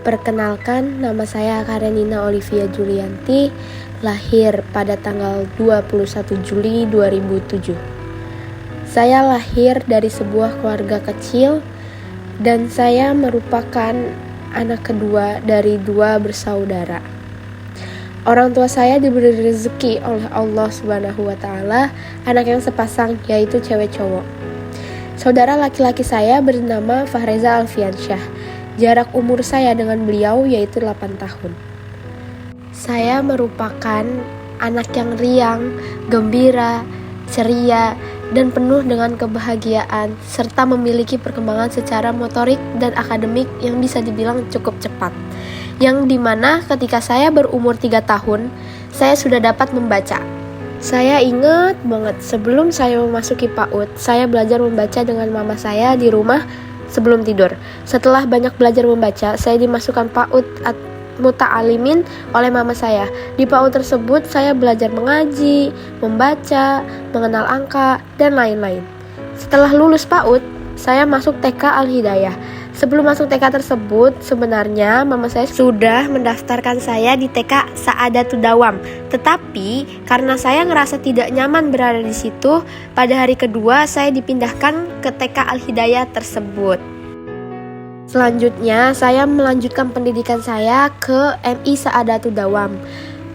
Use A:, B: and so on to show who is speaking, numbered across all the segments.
A: Perkenalkan, nama saya Karenina Olivia Julianti, lahir pada tanggal 21 Juli 2007. Saya lahir dari sebuah keluarga kecil dan saya merupakan anak kedua dari 2 bersaudara. Orang tua saya diberi rezeki oleh Allah Subhanahu wa Ta'ala, anak yang sepasang, yaitu cewek cowok. Saudara laki-laki saya bernama Fahreza Alfiansyah. Jarak umur saya dengan beliau yaitu 8 tahun. Saya merupakan anak yang riang, gembira, ceria, dan penuh dengan kebahagiaan, serta memiliki perkembangan secara motorik dan akademik yang bisa dibilang cukup cepat. Yang dimana ketika saya berumur 3 tahun, saya sudah dapat membaca. Saya ingat banget sebelum saya memasuki PAUD, saya belajar membaca dengan mama saya di rumah sebelum tidur. Setelah banyak belajar membaca, saya dimasukkan PAUD Muta'alimin oleh mama saya. Di PAUD tersebut, saya belajar mengaji, membaca, mengenal angka, dan lain-lain. Setelah lulus PAUD, saya masuk TK Al-Hidayah. Sebelum masuk TK tersebut, sebenarnya mama saya sudah mendaftarkan saya di TK Sa'adatul Dawam. Tetapi karena saya ngerasa tidak nyaman berada di situ, pada hari kedua saya dipindahkan ke TK Al-Hidayah tersebut. Selanjutnya, saya melanjutkan pendidikan saya ke MI Sa'adatul Dawam.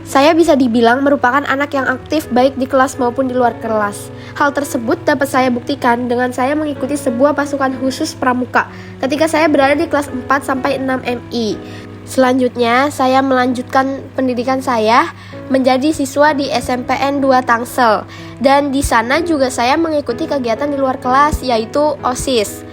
A: Saya bisa dibilang merupakan anak yang aktif baik di kelas maupun di luar kelas. Hal tersebut dapat saya buktikan dengan saya mengikuti sebuah pasukan khusus pramuka ketika saya berada di kelas 4-6 MI. Selanjutnya, saya melanjutkan pendidikan saya menjadi siswa di SMPN 2 Tangsel. Dan di sana juga saya mengikuti kegiatan di luar kelas, yaitu OSIS.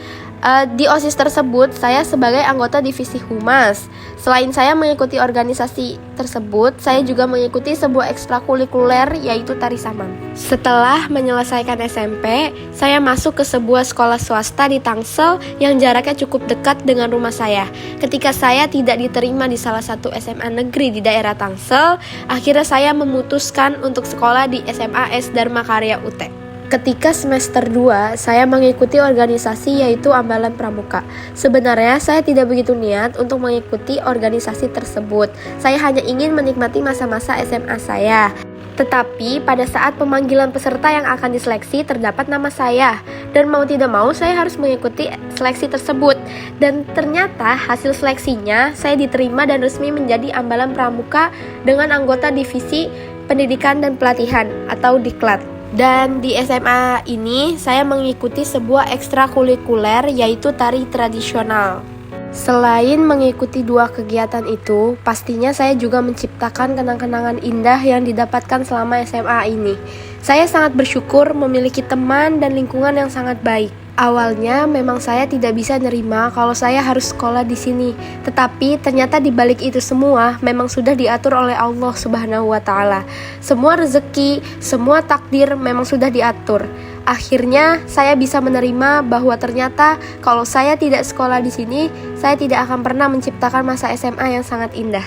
A: Di OSIS tersebut, saya sebagai anggota divisi Humas. Selain saya mengikuti organisasi tersebut, saya juga mengikuti sebuah ekstrakurikuler, yaitu tari saman. Setelah menyelesaikan SMP, saya masuk ke sebuah sekolah swasta di Tangsel yang jaraknya cukup dekat dengan rumah saya. Ketika saya tidak diterima di salah satu SMA negeri di daerah Tangsel, akhirnya saya memutuskan untuk sekolah di SMA S Dharma Karya UT. Ketika semester 2, saya mengikuti organisasi yaitu Ambalan Pramuka. Sebenarnya saya tidak begitu niat untuk mengikuti organisasi tersebut. Saya hanya ingin menikmati masa-masa SMA saya. Tetapi pada saat pemanggilan peserta yang akan diseleksi terdapat nama saya. Dan mau tidak mau saya harus mengikuti seleksi tersebut. Dan ternyata hasil seleksinya saya diterima dan resmi menjadi Ambalan Pramuka dengan anggota divisi Pendidikan dan Pelatihan atau Diklat. Dan di SMA ini saya mengikuti sebuah ekstrakurikuler yaitu tari tradisional. Selain mengikuti 2 kegiatan itu, pastinya saya juga menciptakan kenang-kenangan indah yang didapatkan selama SMA ini. Saya sangat bersyukur memiliki teman dan lingkungan yang sangat baik. Awalnya memang saya tidak bisa nerima kalau saya harus sekolah di sini. Tetapi ternyata di balik itu semua memang sudah diatur oleh Allah Subhanahu wa Ta'ala. Semua rezeki, semua takdir memang sudah diatur. Akhirnya saya bisa menerima bahwa ternyata kalau saya tidak sekolah di sini, saya tidak akan pernah menciptakan masa SMA yang sangat indah.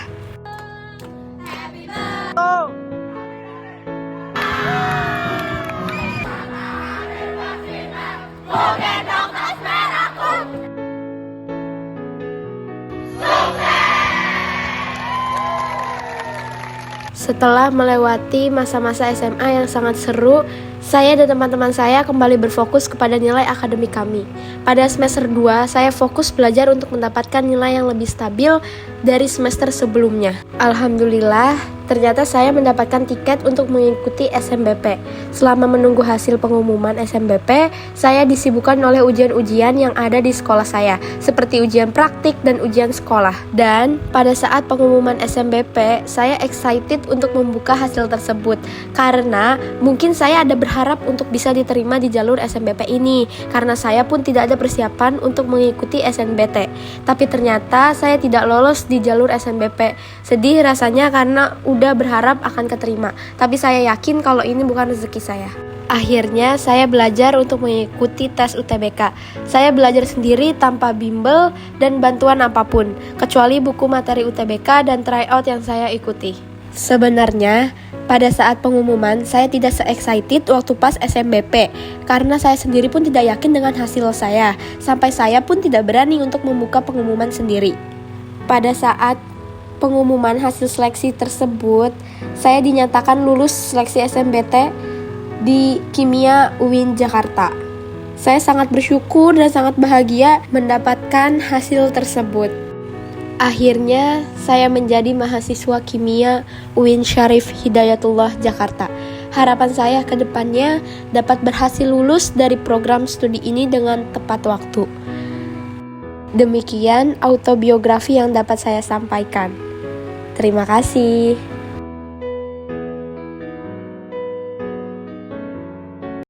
A: Setelah melewati masa-masa SMA yang sangat seru, saya dan teman-teman saya kembali berfokus kepada nilai akademik kami. Pada semester 2, saya fokus belajar untuk mendapatkan nilai yang lebih stabil dari semester sebelumnya. Alhamdulillah, ternyata saya mendapatkan tiket untuk mengikuti SNBP. Selama menunggu hasil pengumuman SNBP, saya disibukkan oleh ujian-ujian yang ada di sekolah saya, seperti ujian praktik dan ujian sekolah. Dan pada saat pengumuman SNBP, saya excited untuk membuka hasil tersebut, karena mungkin saya ada berharap untuk bisa diterima di jalur SNBP ini, karena saya pun tidak ada persiapan untuk mengikuti SNBT. Tapi ternyata saya tidak lolos di jalur SNBP. Sedih rasanya karena udah berharap akan keterima, tapi saya yakin kalau ini bukan rezeki saya. Akhirnya saya belajar untuk mengikuti tes UTBK. Saya belajar sendiri tanpa bimbel dan bantuan apapun, kecuali buku materi UTBK dan tryout yang saya ikuti. Sebenarnya pada saat pengumuman saya tidak se-excited waktu pas SNBP, karena saya sendiri pun tidak yakin dengan hasil saya, sampai saya pun tidak berani untuk membuka pengumuman sendiri. Pada saat pengumuman hasil seleksi tersebut, saya dinyatakan lulus seleksi SNMPTN di Kimia UIN Jakarta. Saya sangat bersyukur dan sangat bahagia mendapatkan hasil tersebut. Akhirnya, saya menjadi mahasiswa kimia UIN Syarif Hidayatullah Jakarta. Harapan saya ke depannya dapat berhasil lulus dari program studi ini dengan tepat waktu. Demikian autobiografi yang dapat saya sampaikan. Terima kasih.